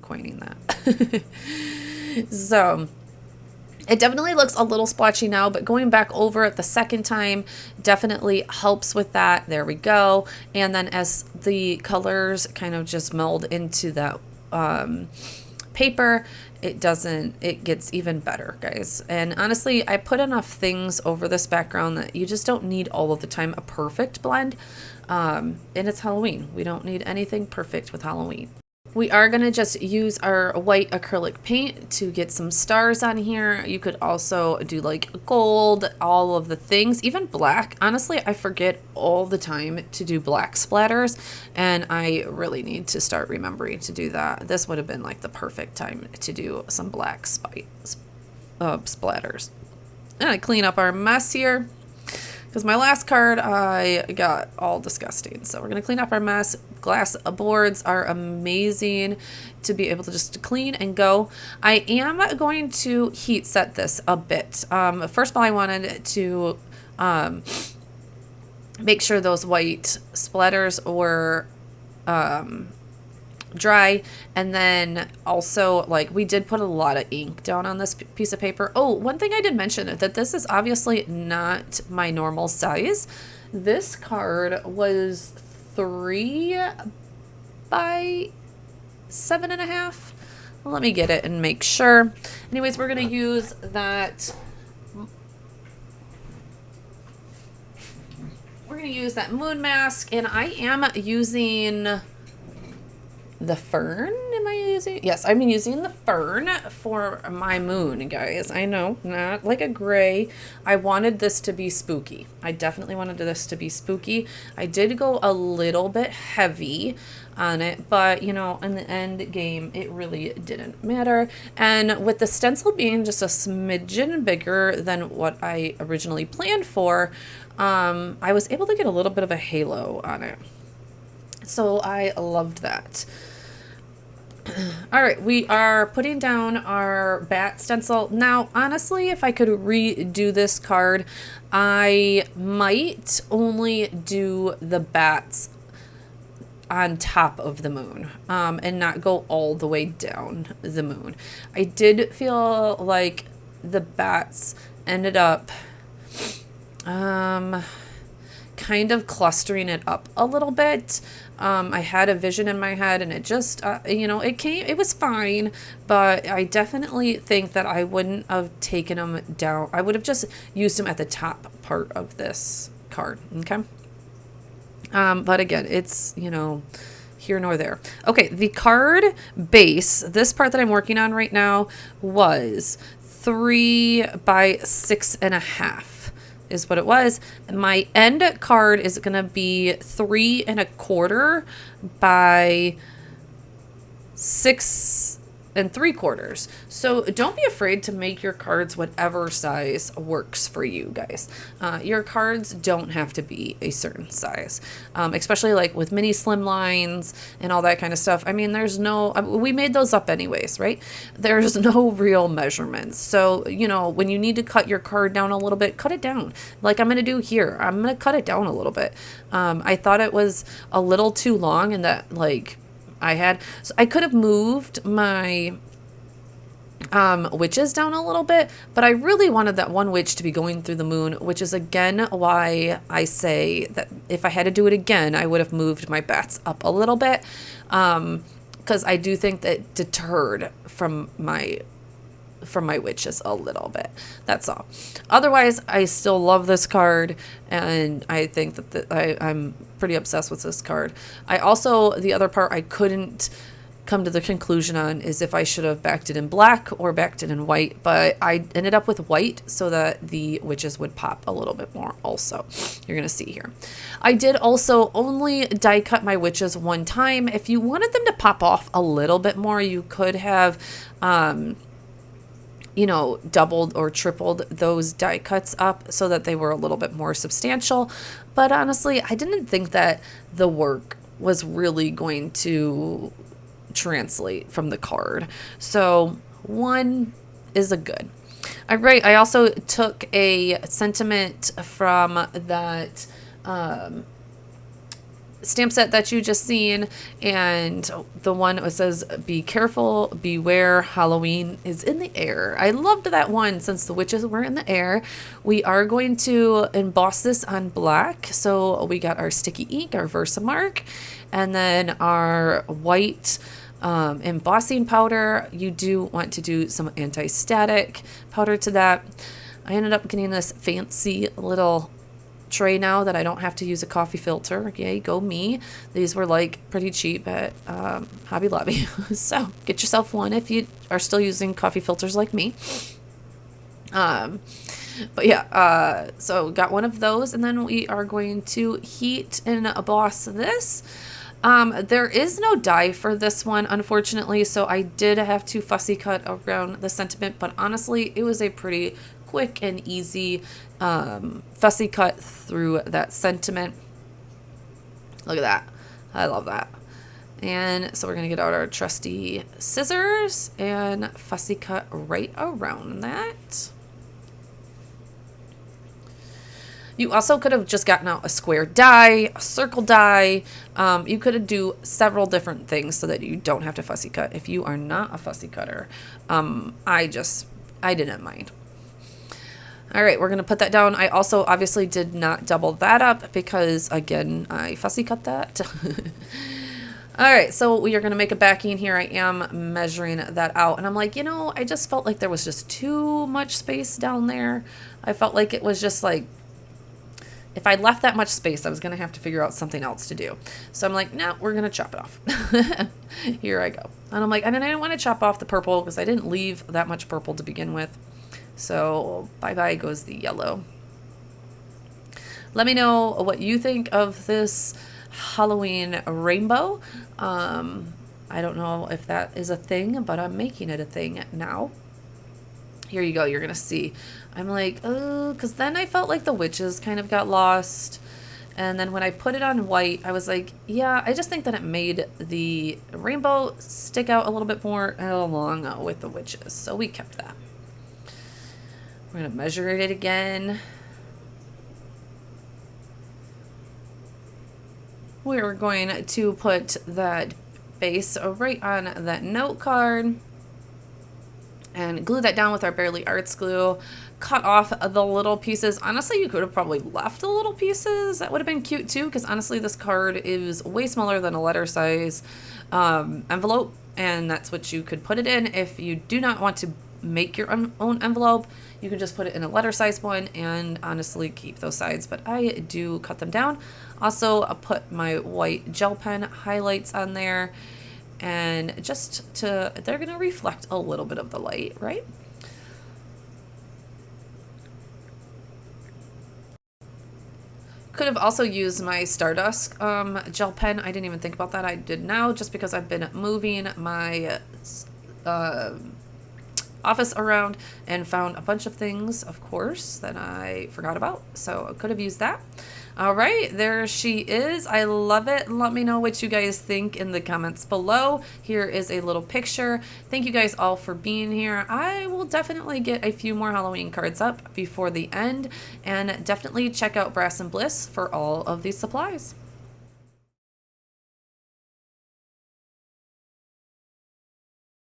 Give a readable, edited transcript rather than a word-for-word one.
coining that. So it definitely looks a little splotchy now, but going back over it the second time definitely helps with that. There we go. And then as the colors kind of just meld into that paper, it gets even better, guys. And honestly, I put enough things over this background that you just don't need all of the time a perfect blend. And it's Halloween. We don't need anything perfect with Halloween. We are going to just use our white acrylic paint to get some stars on here. You could also do like gold, all of the things, even black. Honestly, I forget all the time to do black splatters, and I really need to start remembering to do that. This would have been like the perfect time to do some black splatters. And I clean up our mess here, because my last card I got all disgusting. So we're going to clean up our mess. Glass boards are amazing to be able to just clean and go. I am going to heat set this a bit. First of all, I wanted to make sure those white splatters were dry, and then also, like, we did put a lot of ink down on this piece of paper. Oh, one thing I did mention, that this is obviously not my normal size. This card was 3 by 7.5. Let me get it and make sure. Anyways, we're gonna use that. We're gonna use that moon mask, and I am using the fern. Am I using? Yes, I'm using the fern for my moon, guys. I know, not like a gray. I wanted this to be spooky. I definitely wanted this to be spooky. I did go a little bit heavy on it, but you know, in the end game, it really didn't matter. And with the stencil being just a smidgen bigger than what I originally planned for, I was able to get a little bit of a halo on it. So I loved that. All right, we are putting down our bat stencil. Now, honestly, if I could redo this card, I might only do the bats on top of the moon, and not go all the way down the moon. I did feel like the bats ended up kind of clustering it up a little bit. I had a vision in my head, and it just, you know, it was fine, but I definitely think that I wouldn't have taken them down. I would have just used them at the top part of this card. Okay. But again, it's, you know, here nor there. Okay. The card base, this part that I'm working on right now, was 3 by 6.5. is what it was. My end card is going to be 3 1/4 by 6 3/4. So don't be afraid to make your cards whatever size works for you, guys. Your cards don't have to be a certain size, especially like with mini slim lines and all that kind of stuff. I mean, we made those up anyways, right? There's no real measurements. So, you know, when you need to cut your card down a little bit, cut it down. Like I'm going to do here. I'm going to cut it down a little bit. I thought it was a little too long, and that like so I could have moved my witches down a little bit, but I really wanted that one witch to be going through the moon, which is again why I say that if I had to do it again, I would have moved my bats up a little bit, because I do think that deterred from my witches a little bit. That's all. Otherwise, I still love this card, and I think that I'm pretty obsessed with this card. The other part I couldn't come to the conclusion on is if I should have backed it in black or backed it in white, but I ended up with white so that the witches would pop a little bit more also. You're going to see here. I did also only die cut my witches one time. If you wanted them to pop off a little bit more, you could have you know, doubled or tripled those die cuts up so that they were a little bit more substantial. But honestly, I didn't think that the work was really going to translate from the card. So one is a good. All right. I also took a sentiment from that stamp set that you just seen, and the one that says be careful, beware, Halloween is in the air. I loved that one. Since the witches were in the air, we are going to emboss this on black. So we got our sticky ink, our Versamark, and then our white embossing powder. You do want to do some anti-static powder to that. I ended up getting this fancy little tray now that I don't have to use a coffee filter. Yay, go me. These were like pretty cheap at Hobby Lobby. So get yourself one if you are still using coffee filters like me. But yeah, so got one of those, and then we are going to heat and emboss this. There is no die for this one, unfortunately, so I did have to fussy cut around the sentiment, but honestly, it was a pretty quick and easy fussy cut through that sentiment. Look at that. I love that. And so we're going to get out our trusty scissors and fussy cut right around that. You also could have just gotten out a square die, a circle die. You could do several different things so that you don't have to fussy cut. If you are not a fussy cutter, I didn't mind. All right, we're going to put that down. I also obviously did not double that up because, again, I fussy cut that. All right, so we are going to make a backing here. I am measuring that out. And I'm like, I just felt like there was just too much space down there. I felt like it was just like, if I left that much space, I was going to have to figure out something else to do. So I'm like, no, we're going to chop it off. Here I go. And I'm like, and then I didn't want to chop off the purple because I didn't leave that much purple to begin with. So bye-bye goes the yellow. Let me know what you think of this Halloween rainbow. I don't know if that is a thing, but I'm making it a thing now. Here you go. You're going to see. I'm like, oh, because then I felt like the witches kind of got lost. And then when I put it on white, I was like, yeah, I just think that it made the rainbow stick out a little bit more along with the witches. So we kept that. We're going to measure it again. We're going to put that base right on that note card and glue that down with our Barely Arts glue. Cut off the little pieces. Honestly, you could have probably left the little pieces. That would have been cute too, because honestly, this card is way smaller than a letter size envelope, and that's what you could put it in. If you do not want to make your own envelope, you can just put it in a letter size one and honestly keep those sides, but I do cut them down. Also, I put my white gel pen highlights on there, and they're gonna reflect a little bit of the light, right? Could have also used my Stardust gel pen. I didn't even think about that. I did now, just because I've been moving my office around and found a bunch of things, of course, that I forgot about. So I could have used that. All right, there she is. I love it. Let me know what you guys think in the comments below. Here is a little picture. Thank you guys all for being here. I will definitely get a few more Halloween cards up before the end, and definitely check out Brass and Bliss for all of these supplies.